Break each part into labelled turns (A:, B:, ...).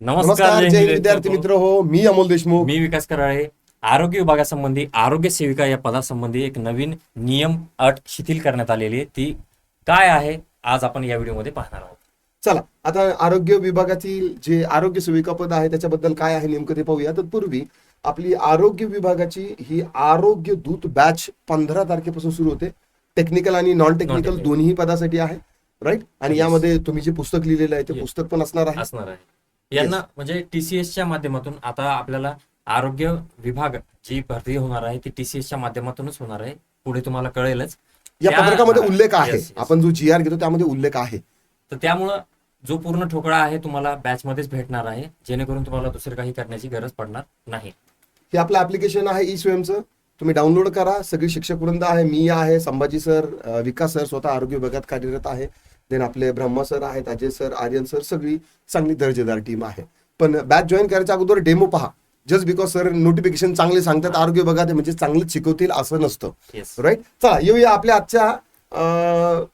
A: नमस्कार जय हिंद विद्यार्थी मित्र हो. मी अमोल देशमुख.
B: मी विकास कराळे. आरोग्य विभागासंबंधी आरोग्य सेविका या पदासंबंधी एक नवीन नियम अट शिथिल करण्यात आलेली आहे. ती काय आहे आज आपण या व्हिडिओमध्ये पाहणार आहोत.
A: चला आता आरोग्य विभागातील जे आरोग्य सेविका पद आहे त्याच्याबद्दल काय आहे नेमकं ते पाहूया. तत्पूर्वी आपली आरोग्य विभागाची ही आरोग्य दूत बॅच 15 तारखेपासून सुरू होते. टेक्निकल आणि नॉन टेक्निकल दोन्ही पदासाठी आहे, राईट. आणि यामध्ये तुम्ही जे पुस्तक लिहिलेलं आहे ते पुस्तक पण असणार आहे.
B: यांना म्हणजे टीसीएसच्या माध्यमातून आता आपल्याला आरोग्य विभाग जी भरती होणार आहे ती टीसीएसच्या माध्यमातूनच होणार आहे. पुढे तुम्हाला कळेलच.
A: या पत्रकामध्ये उल्लेख आहे. आपण जो GR घेतो त्यामध्ये उल्लेख आहे.
B: तर त्यामुळं जो पूर्ण ठोकळा आहे तुम्हाला बॅच मध्येच भेटणार आहे, जेणेकरून तुम्हाला दुसरं काही करण्याची गरज पडणार नाही.
A: हे आपलं ऍप्लिकेशन आहे ई स्वयंचं. तुम्ही डाउनलोड करा. सगळी शिक्षक वृंद आहे. मी आहे, संभाजी सर, विकास सर स्वतः आरोग्य विभागात कार्यरत आहे. देन आपले ब्रह्मा सर आहेत, अजय सर, आर्यन सर, सगळी चांगली दर्जेदार टीम आहे. पण बॅच जॉईन करायच्या अगोदर डेमो पहा. जस्ट बिकॉज सर नोटिफिकेशन चांगले सांगतात आरोग्य विभागात म्हणजे चांगलं शिकवतील असं नसतं, राईट. चला येऊया आपल्या आजच्या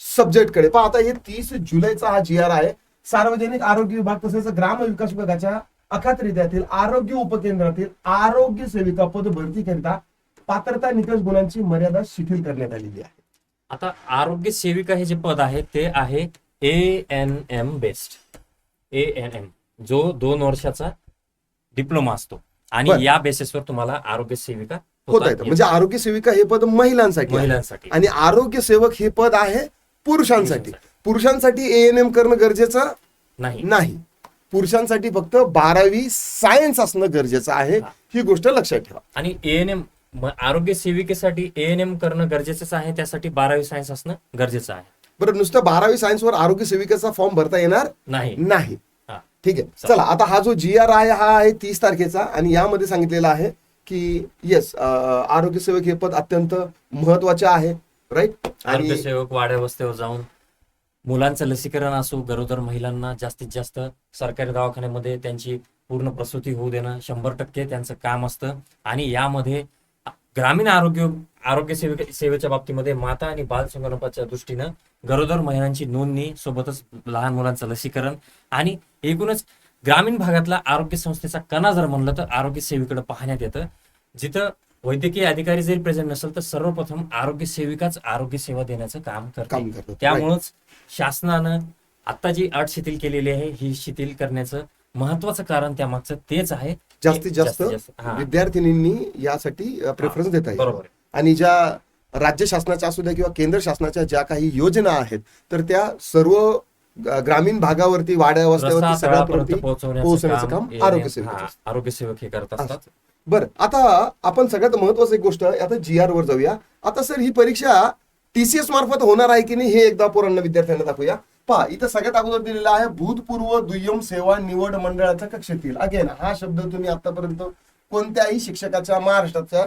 A: सब्जेक्टकडे. पहा आता हे 30 जुलैचा हा GR आहे. सार्वजनिक आरोग्य विभाग तसेच ग्राम विकास विभागाच्या अखात्रित्यातील आरोग्य उपकेंद्रातील आरोग्य सेविका पद भरतीकरिता पात्रता निकष गुणांची मर्यादा शिथिल करण्यात आलेली आहे.
B: आता आरोग्य सेविका हे जे पद आहे ते आहे ANM बेस्ड. ANM जो 2 वर्षाचा डिप्लोमा असतो आणि या बेसिसवर तुम्हाला आरोग्य सेविका
A: होता येतं. म्हणजे आरोग्य सेविका हे पद महिलांसाठी आणि आरोग्य सेवक हे पद आहे पुरुषांसाठी. पुरुषांसाठी ANM करणं गरजेचं नाही. पुरुषांसाठी फक्त 12वी सायन्स असणं गरजेचं आहे. ही गोष्ट लक्षात ठेवा.
B: आणि ANM आरोग्य सेविकेसाठी ANM करणं गरजेचंच आहे. त्यासाठी 12वी सायन्स असणं गरजेचं आहे.
A: बरं, नुसतं 12वी सायन्सवर आरोग्य सेविकेचा फॉर्म भरता येणार नाही. ठीक आहे. चला आता हा जो GR आहे हा आहे 30 तारखेचा आणि यामध्ये सांगितलेलं आहे की येस आरोग्य सेवक हे पद अत्यंत महत्वाचे आहे, राईट.
B: आरोग्य सेवक वाड्या वस्त्यावर जाऊन मुलांचं लसीकरण असो, गरोदर महिलांना जास्तीत जास्त सरकारी दवाखान्यामध्ये त्यांची पूर्ण प्रसूती होऊ देणं 100% त्यांचं काम असतं. आणि यामध्ये ग्रामीण आरोग्य सेवेच्या बाबतीमध्ये माता आणि बाल संगोपनाच्या दृष्टीनं गरोदर महिलांची नोंदणी सोबतच लहान मुलांचं लसीकरण आणि एकूणच ग्रामीण भागातला आरोग्य संस्थेचा कणा जर म्हणलं तर आरोग्य सेवेकडे पाहण्यात येतं. जिथं वैद्यकीय अधिकारी जरी प्रेझेंट नसेल तर सर्वप्रथम आरोग्य सेविकाच आरोग्य सेवा देण्याचं काम करतात. त्यामुळेच शासनानं आता जी अट शिथिल केलेली आहे ही शिथिल करण्याचं महत्वाचं कारण त्यामागचं तेच आहे.
A: जास्तीत जास्त विद्यार्थिनींनी यासाठी प्रेफरन्स देत आहे.
B: बरोबर.
A: आणि ज्या राज्य शासनाच्या असू द्या किंवा केंद्र शासनाच्या ज्या काही योजना आहेत तर त्या सर्व ग्रामीण भागावरती वाड्या वस्त्यावरती सगळ्यापर्यंत पोहोचवण्याचं काम
B: आरोग्य सेवक हे करत असतात.
A: बरं, आता आपण सगळ्यात महत्वाची एक गोष्ट आता GR वर जाऊया. आता सर ही परीक्षा TCS मार्फत होणार आहे की नाही हे एकदा पोरांना विद्यार्थ्यांना दाखवूया. पहा इथं सगळ्यात अगोदर दिलेला आहे भूतपूर्व दुय्यम सेवा निवड मंडळाच्या कक्षेतील. अगेन हा शब्द तुम्ही आतापर्यंत कोणत्याही शिक्षकाच्या महाराष्ट्राच्या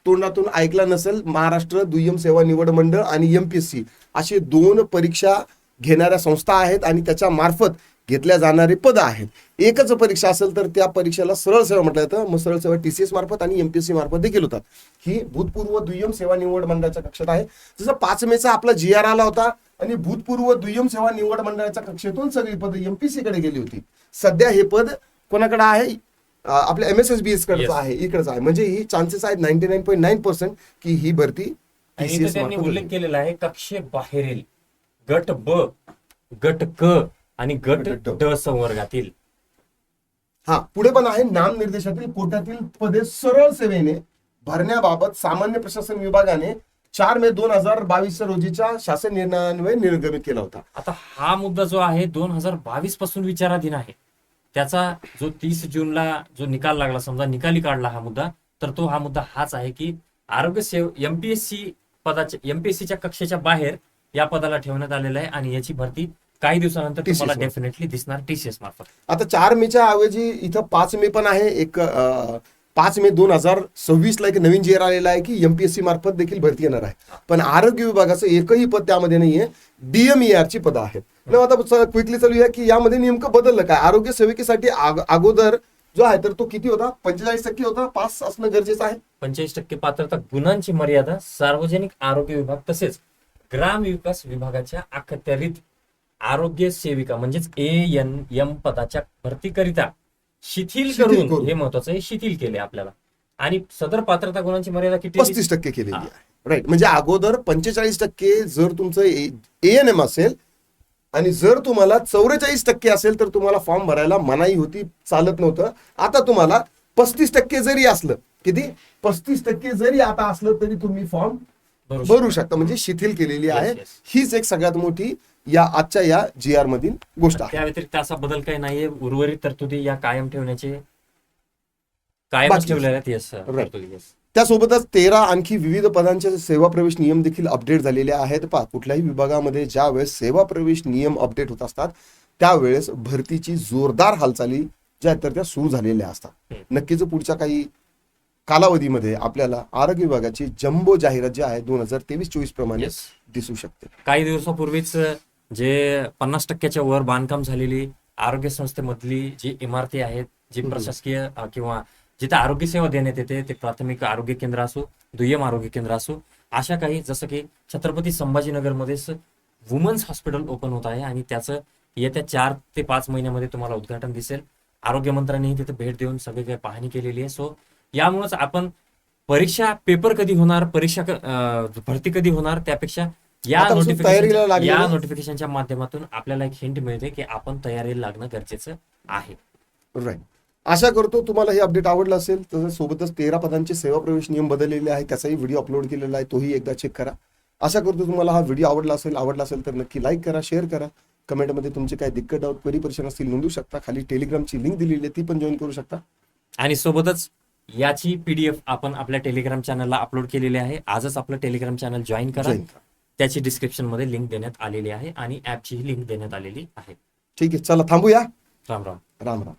A: तोंडातून ऐकला नसेल. महाराष्ट्र दुय्यम सेवा निवड मंडळ आणि MPSC असे 2 परीक्षा घेणाऱ्या संस्था आहेत आणि त्याच्या मार्फत घेतल्या जाणारे पद आहेत. एकच परीक्षा असेल तर त्या परीक्षेला सरळ सेवा म्हटलं जातं. मग सरळ सेवा TCS मार्फत आणि MPSC मार्फत देखील होतात. ही भूतपूर्व दुय्यम सेवा निवड मंडळाच्या कक्षेत आहे. जसं 5 मेचा आपला GR आला होता आणि भूतपूर्व दुय्यम सेवा निवड मंडळाच्या कक्षेतून सगळी पद MPSC कडे गेली होती. सध्या हे पद कोणाकडे आहे? आपल्या MSSBS कडे आहे, इकडेच आहे. म्हणजे ही चान्सेस आहेत 99.9% की ही भरती TCS
B: त्यांनी उल्लेख केलेला आहे कक्षे बाहेरील गट ब, गट क आणि गट ड संवर्गातील.
A: पुढे पण आहे नामनिर्देशातील कोट्यातील पदे सरळ सेवेने भरण्याबाबत सामान्य प्रशासन विभागाने 4 मे 2022 रोजीच्या शासन निर्णयान्वये निर्गमित केला होता.
B: आता हा मुद्दा जो आहे 2022 पासून विचाराधीन आहे. त्याचा जो 30 जूनला जो निकाल लागला, समजा निकाली काढला हा मुद्दा, तर तो हा मुद्दा हाच आहे की आरोग्य MPSCच्या कक्षेच्या बाहेर या पदाला ठेवण्यात आलेलं आहे आणि याची भरती काही दिवसानंतर तुम्हाला डेफिनेटली दिसणार TCS मार्फत.
A: आता 4 मेच्या ऐवजी इथं 5 मे पण आहे. एक 5 मे 2026 ला एक नवीन GR आलेला आहे की MPSC मार्फत देखील भरती येणार आहे. पण आरोग्य विभागाचं एकही पद त्यामध्ये नाहीये. DMER ची पदं आहेत. आता क्विकली चालूया की यामध्ये नेमकं बदललं काय. आरोग्य सेविकेसाठी अगोदर जो आहे तर तो किती होता? 45% होता. पास असणं गरजेचं आहे.
B: 45% पात्रता गुणांची मर्यादा सार्वजनिक आरोग्य विभाग तसेच ग्राम विकास विभागाच्या अखत्यारीत आरोग्य सेविका म्हणजेच ANM पदाच्या भरतीकरिता शिथिल
A: शिथिल
B: करून,
A: करून.
B: हे महत्वाचं आहे, शिथिल केले आपल्याला. आणि सदर पात्रता गुणांची मर्यादा किती?
A: 35% केलेली आहे. राईट, म्हणजे अगोदर 45% जर तुमचं ANM असेल आणि जर तुम्हाला 44% असेल तर तुम्हाला फॉर्म भरायला मनाई होती, चालत नव्हतं. आता तुम्हाला 35% जरी असलं, किती 35% जरी आता असलं तरी तुम्ही फॉर्म भरू शकता. म्हणजे शिथिल केलेली आहे.
B: Yes, yes.
A: हीच एक सगळ्यात मोठी या आजच्या या GR मधील गोष्ट आहे.
B: त्या व्यतिरिक्त असा बदल काही नाहीये. उर्वरित तरतुदी या कायम ठेवण्याचे, कायमच
A: बाकी.
B: ठेवलेल्या आहेत. Yes
A: Right.
B: तरतुदी. Yes.
A: त्यासोबतच 13 आणखी विविध पदांचे सेवा प्रवेश नियम देखील अपडेट झालेले आहेत. पहा, कुठल्याही विभागामध्ये ज्या वेळेस सेवा प्रवेश नियम अपडेट होत असतात त्यावेळेस भरतीची जोरदार हालचाली ज्या आहेत तर त्या सुरू झालेल्या असतात. नक्कीच पुढच्या काही कालावधीमध्ये आपल्याला आरोग्य विभागाची जम्बो जाहिरात जी आहे 2023-24 प्रमाणे
B: Yes.
A: दिसू शकते.
B: काही दिवसापूर्वीच जे 50%च्या वर बांधकाम झालेली आरोग्य संस्थेमधली जी इमारती आहेत, जी प्रशासकीय किंवा जिथे आरोग्य सेवा देण्यात येते, ते प्राथमिक आरोग्य केंद्र असो, दुय्यम आरोग्य केंद्र असो, अशा काही, जसं की छत्रपती संभाजीनगरमध्येच वुमन्स हॉस्पिटल ओपन होत आहे आणि त्याचं येत्या 4 ते 5 महिन्यामध्ये तुम्हाला उद्घाटन दिसेल. आरोग्यमंत्र्यांनीही तिथे भेट देऊन सगळी काही पाहणी केलेली आहे. सो यामुळेच आपण परीक्षा पेपर कधी होणार, भरती कधी होणार, त्यापेक्षा या
A: आतापासून तयारीला लागलेलं आहे.
B: नोटिफिकेशनच्या माध्यमातून आपल्याला एक हिंट मिळते की आपण तयारीला लागणं गरजेचं आहे.
A: राईट, आशा करतो तुम्हाला हे अपडेट आवडलं असेल. तसंच सोबतच 13 पदांचे सेवा प्रवेश नियम बदललेले आहे, त्याचाही व्हिडिओ अपलोड केलेला आहे, तोही एकदा चेक करा. आशा करतो तुम्हाला हा व्हिडिओ आवडला असेल तर नक्की लाईक करा, शेअर करा. कमेंटमध्ये तुमचे काय दिक्कत, डाऊट, क्वेरी, परेशान असतील नोंदवू शकता. खाली टेलिग्रामची लिंक दिलेली आहे, ती पण जॉईन करू शकता.
B: आणि सोबतच याची PDF आपण आपल्या टेलिग्राम चॅनलला अपलोड केलेली आहे. आजच आपलं टेलिग्राम चॅनल जॉईन करा.
A: Join करा.
B: त्याची डिस्क्रिप्शन मध्ये लिंक देण्यात आलेली आहे आणि ऍपचीही लिंक देण्यात आलेली आहे.
A: ठीक आहे, चला थांबूया.
B: राम राम.
A: राम राम.